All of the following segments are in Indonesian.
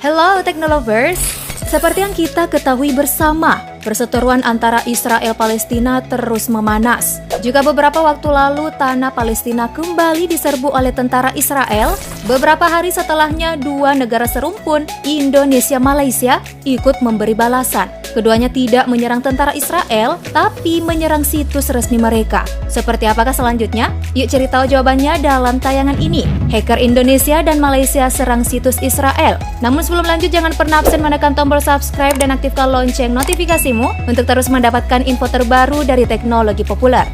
Hello Technolovers, seperti yang kita ketahui bersama, perseteruan antara Israel-Palestina terus memanas. Juga beberapa waktu lalu tanah Palestina kembali diserbu oleh tentara Israel, beberapa hari setelahnya dua negara serumpun, Indonesia-Malaysia, ikut memberi balasan. Keduanya tidak menyerang tentara Israel, tapi menyerang situs resmi mereka. Seperti apakah selanjutnya? Yuk cari tahu jawabannya dalam tayangan ini. Hacker Indonesia dan Malaysia serang situs Israel. Namun sebelum lanjut, jangan pernah absen menekan tombol subscribe dan aktifkan lonceng notifikasimu untuk terus mendapatkan info terbaru dari teknologi populer.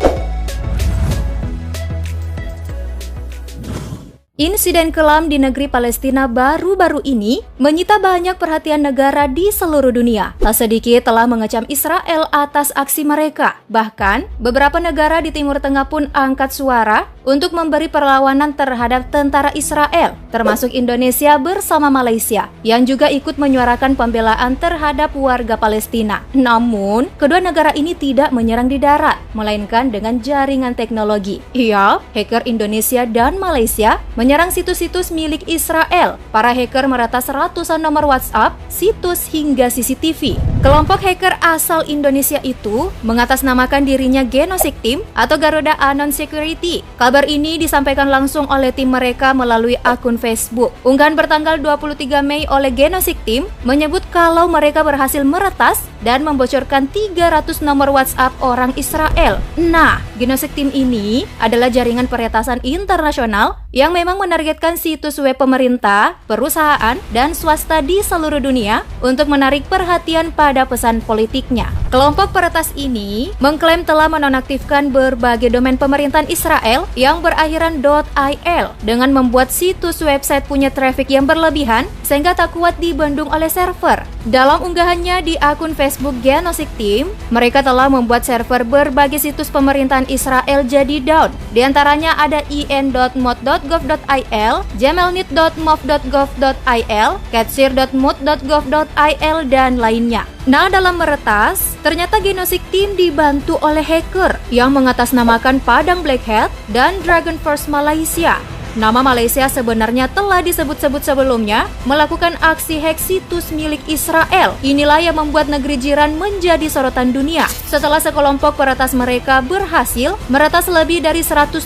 Insiden kelam di negeri Palestina baru-baru ini menyita banyak perhatian negara di seluruh dunia. Tak sedikit telah mengecam Israel atas aksi mereka. Bahkan, beberapa negara di Timur Tengah pun angkat suara untuk memberi perlawanan terhadap tentara Israel, termasuk Indonesia bersama Malaysia, yang juga ikut menyuarakan pembelaan terhadap warga Palestina. Namun, kedua negara ini tidak menyerang di darat, melainkan dengan jaringan teknologi. Iya, hacker Indonesia dan Malaysia menyerang situs-situs milik Israel. Para hacker meretas ratusan nomor WhatsApp, situs hingga CCTV. Kelompok hacker asal Indonesia itu mengatasnamakan dirinya Genosik Team atau Garuda Anon Security. Kabar ini disampaikan langsung oleh tim mereka melalui akun Facebook. Unggahan bertanggal 23 Mei oleh Genosik Team menyebut kalau mereka berhasil meretas dan membocorkan 300 nomor WhatsApp orang Israel. Nah, Genosik Team ini adalah jaringan peretasan internasional yang memang menargetkan situs web pemerintah, perusahaan, dan swasta di seluruh dunia untuk menarik perhatian pada pesan politiknya. Kelompok peretas ini mengklaim telah menonaktifkan berbagai domain pemerintahan Israel yang berakhiran .il dengan membuat situs website punya traffic yang berlebihan sehingga tak kuat dibendung oleh server. Dalam unggahannya di akun Facebook Genosik Team, mereka telah membuat server berbagai situs pemerintahan Israel jadi down. Di antaranya ada in.mod.gov.il, jamelnit.mov.gov.il, katsir.mut.gov.il, dan lainnya. Nah, dalam meretas, ternyata Genosik Team dibantu oleh hacker yang mengatasnamakan Padang Black Hat dan Dragon Force Malaysia. Nama Malaysia sebenarnya telah disebut-sebut sebelumnya melakukan aksi hack situs milik Israel. Inilah yang membuat negeri jiran menjadi sorotan dunia. Setelah sekelompok peretas mereka berhasil meretas lebih dari 120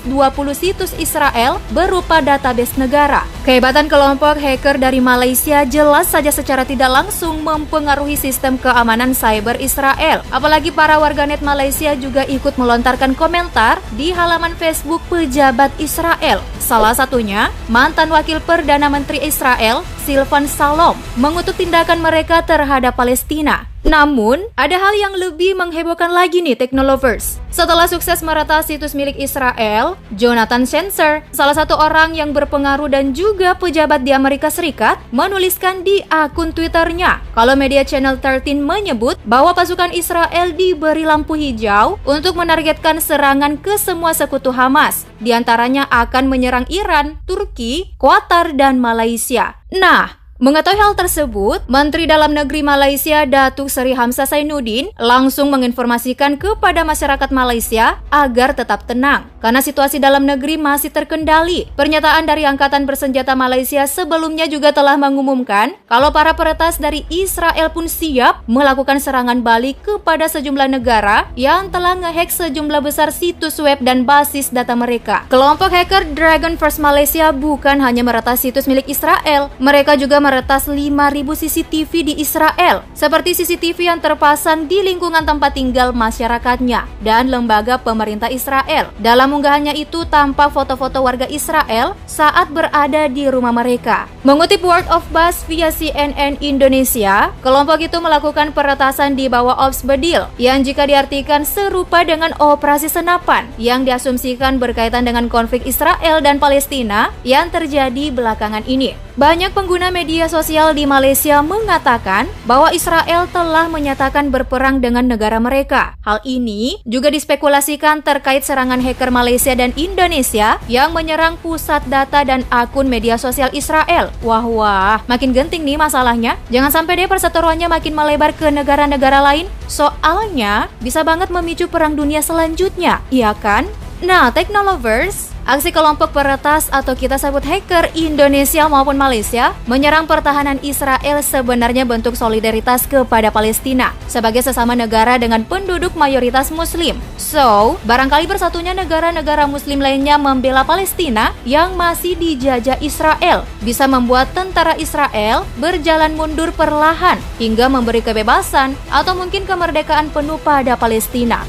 situs Israel berupa database negara. Kehebatan kelompok hacker dari Malaysia jelas saja secara tidak langsung mempengaruhi sistem keamanan cyber Israel. Apalagi para warganet Malaysia juga ikut melontarkan komentar di halaman Facebook pejabat Israel. Salah satunya, mantan Wakil Perdana Menteri Israel, Silvan Shalom, mengutuk tindakan mereka terhadap Palestina. Namun, ada hal yang lebih menghebohkan lagi nih Technolovers. Setelah sukses meretas situs milik Israel, Jonathan Schenzer, salah satu orang yang berpengaruh dan juga pejabat di Amerika Serikat, menuliskan di akun Twitternya kalau media Channel 13 menyebut bahwa pasukan Israel diberi lampu hijau untuk menargetkan serangan ke semua sekutu Hamas. Di antaranya akan menyerang Iran, Turki, Qatar, dan Malaysia. Nah, mengetahui hal tersebut, Menteri Dalam Negeri Malaysia Datuk Seri Hamzah Sainuddin langsung menginformasikan kepada masyarakat Malaysia agar tetap tenang karena situasi dalam negeri masih terkendali. Pernyataan dari Angkatan Bersenjata Malaysia sebelumnya juga telah mengumumkan kalau para peretas dari Israel pun siap melakukan serangan balik kepada sejumlah negara yang telah ngehack sejumlah besar situs web dan basis data mereka. Kelompok hacker Dragon Force Malaysia bukan hanya meretas situs milik Israel, mereka juga meretas 5.000 CCTV di Israel, seperti CCTV yang terpasang di lingkungan tempat tinggal masyarakatnya dan lembaga pemerintah Israel. Dalam unggahannya itu tampak foto-foto warga Israel saat berada di rumah mereka. Mengutip World of Buzz via CNN Indonesia, kelompok itu melakukan peretasan di bawah Ops Bedil, yang jika diartikan serupa dengan operasi senapan yang diasumsikan berkaitan dengan konflik Israel dan Palestina yang terjadi belakangan ini. Banyak pengguna media sosial di Malaysia mengatakan bahwa Israel telah menyatakan berperang dengan negara mereka. Hal ini juga dispekulasikan terkait serangan hacker Malaysia dan Indonesia yang menyerang pusat data dan akun media sosial Israel. Wah, makin genting nih masalahnya. Jangan sampai deh perseteruannya makin melebar ke negara-negara lain. Soalnya bisa banget memicu perang dunia selanjutnya, iya kan? Nah, Technolovers, Aksi kelompok peretas atau kita sebut hacker Indonesia maupun Malaysia menyerang pertahanan Israel sebenarnya bentuk solidaritas kepada Palestina sebagai sesama negara dengan penduduk mayoritas Muslim. So, barangkali bersatunya negara-negara Muslim lainnya membela Palestina yang masih dijajah Israel bisa membuat tentara Israel berjalan mundur perlahan hingga memberi kebebasan atau mungkin kemerdekaan penuh pada Palestina.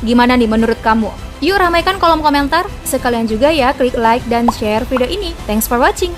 Gimana nih menurut kamu? Yuk ramaikan kolom komentar. Sekalian juga ya klik like dan share video ini. Thanks for watching.